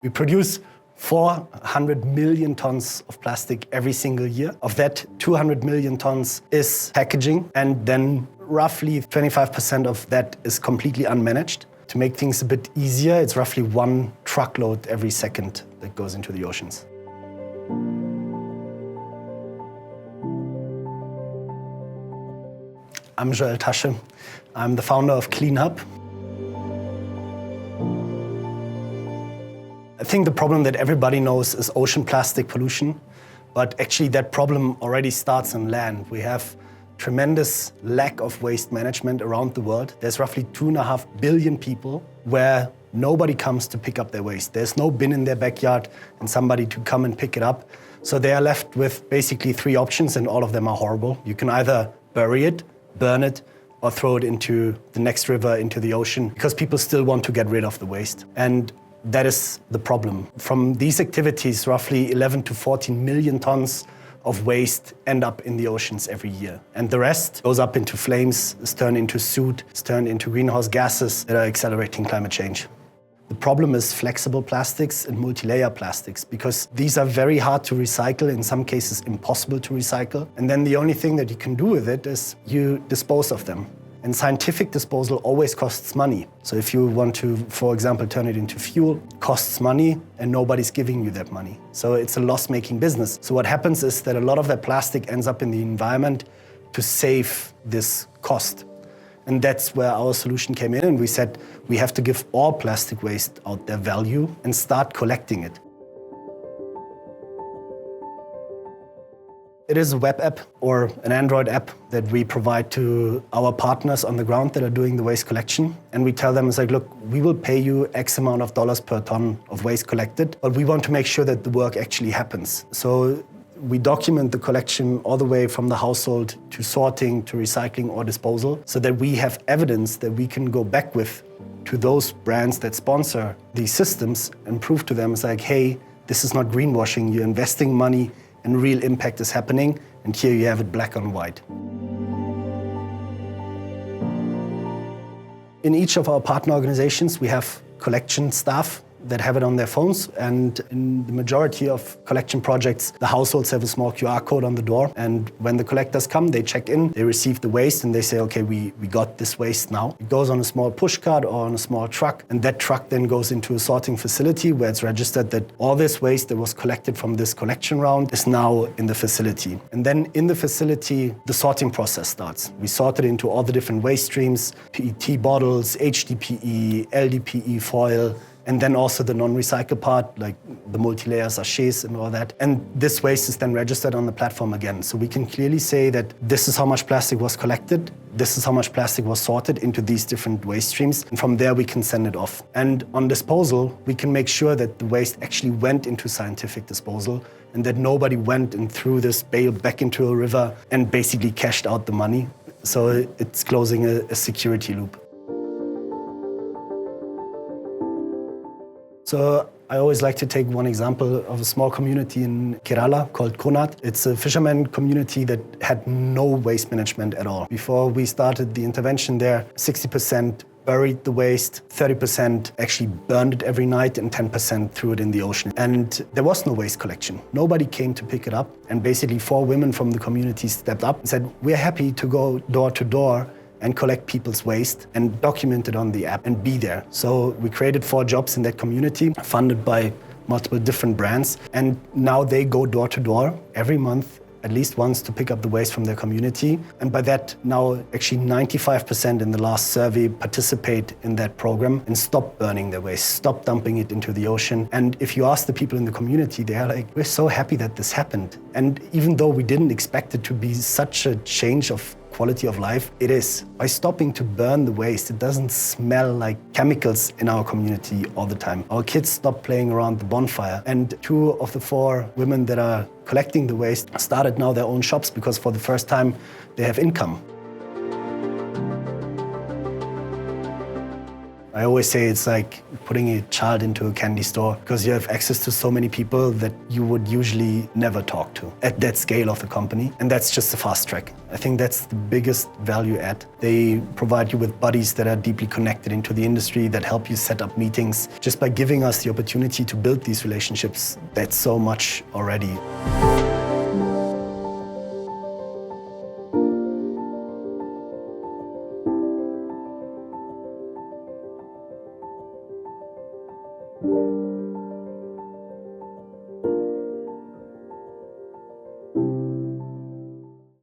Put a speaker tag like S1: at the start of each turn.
S1: We produce 400 million tons of plastic every single year. Of that, 200 million tons is packaging, and then roughly 25% of that is completely unmanaged. To make things a bit easier, it's roughly 1 truckload every second that goes into the oceans. I'm Joel Tasche. I'm the founder of CleanHub. I think the problem that everybody knows is ocean plastic pollution, but actually that problem already starts on land. We have tremendous lack of waste management around the world. There's roughly 2.5 billion people where nobody comes to pick up their waste. There's no bin in their backyard and somebody to come and pick it up. So they are left with basically 3 options, and all of them are horrible. You can either bury it, burn it, or throw it into the next river, into the ocean, because people still want to get rid of the waste. And that is the problem. From these activities, roughly 11 to 14 million tons of waste end up in the oceans every year. And the rest goes up into flames, is turned into soot, is turned into greenhouse gases that are accelerating climate change. The problem is flexible plastics and multi-layer plastics, because these are very hard to recycle, in some cases impossible to recycle. And then the only thing that you can do with it is you dispose of them. And scientific disposal always costs money. So if you want to, for example, turn it into fuel, it costs money and nobody's giving you that money. So it's a loss-making business. So what happens is that a lot of that plastic ends up in the environment to save this cost. And that's where our solution came in, and we said we have to give all plastic waste out their value and start collecting it. It is a web app or an Android app that we provide to our partners on the ground that are doing the waste collection. And we tell them, it's like, look, we will pay you X amount of dollars per ton of waste collected, but we want to make sure that the work actually happens. So we document the collection all the way from the household to sorting, to recycling or disposal, so that we have evidence that we can go back with to those brands that sponsor these systems and prove to them, it's like, hey, this is not greenwashing, you're investing money and real impact is happening, and here you have it black on white. In each of our partner organizations, we have collection staff that have it on their phones, and in the majority of collection projects, the households have a small QR code on the door, and when the collectors come, they check in, they receive the waste, and they say, okay, we got this waste now. It goes on a small push cart or on a small truck, and that truck then goes into a sorting facility where it's registered that all this waste that was collected from this collection round is now in the facility. And then in the facility, the sorting process starts. We sort it into all the different waste streams, PET bottles, HDPE, LDPE foil, and then also the non-recycled part, like the multi-layer sachets and all that. And this waste is then registered on the platform again. So we can clearly say that this is how much plastic was collected, this is how much plastic was sorted into these different waste streams, and from there we can send it off. And on disposal, we can make sure that the waste actually went into scientific disposal, and that nobody went and threw this bale back into a river and basically cashed out the money. So it's closing a security loop. So I always like to take one example of a small community in Kerala called Konat. It's a fisherman community that had no waste management at all. Before we started the intervention there, 60% buried the waste, 30% actually burned it every night, and 10% threw it in the ocean. And there was no waste collection. Nobody came to pick it up. And basically 4 women from the community stepped up and said, we're happy to go door to door and collect people's waste and document it on the app and be there. So we created 4 jobs in that community, funded by multiple different brands. And now they go door to door every month, at least once, to pick up the waste from their community. And by that, now actually 95% in the last survey participate in that program and stop burning their waste, stop dumping it into the ocean. And if you ask the people in the community, they are like, we're so happy that this happened. And even though we didn't expect it to be such a change of quality of life, it is. By stopping to burn the waste, it doesn't smell like chemicals in our community all the time. Our kids stop playing around the bonfire, and 2 of the 4 women that are collecting the waste started now their own shops, because for the first time they have income. I always say it's like putting a child into a candy store because you have access to so many people that you would usually never talk to at that scale of the company. And that's just a fast track. I think that's the biggest value add. They provide you with buddies that are deeply connected into the industry that help you set up meetings. Just by giving us the opportunity to build these relationships, that's so much already.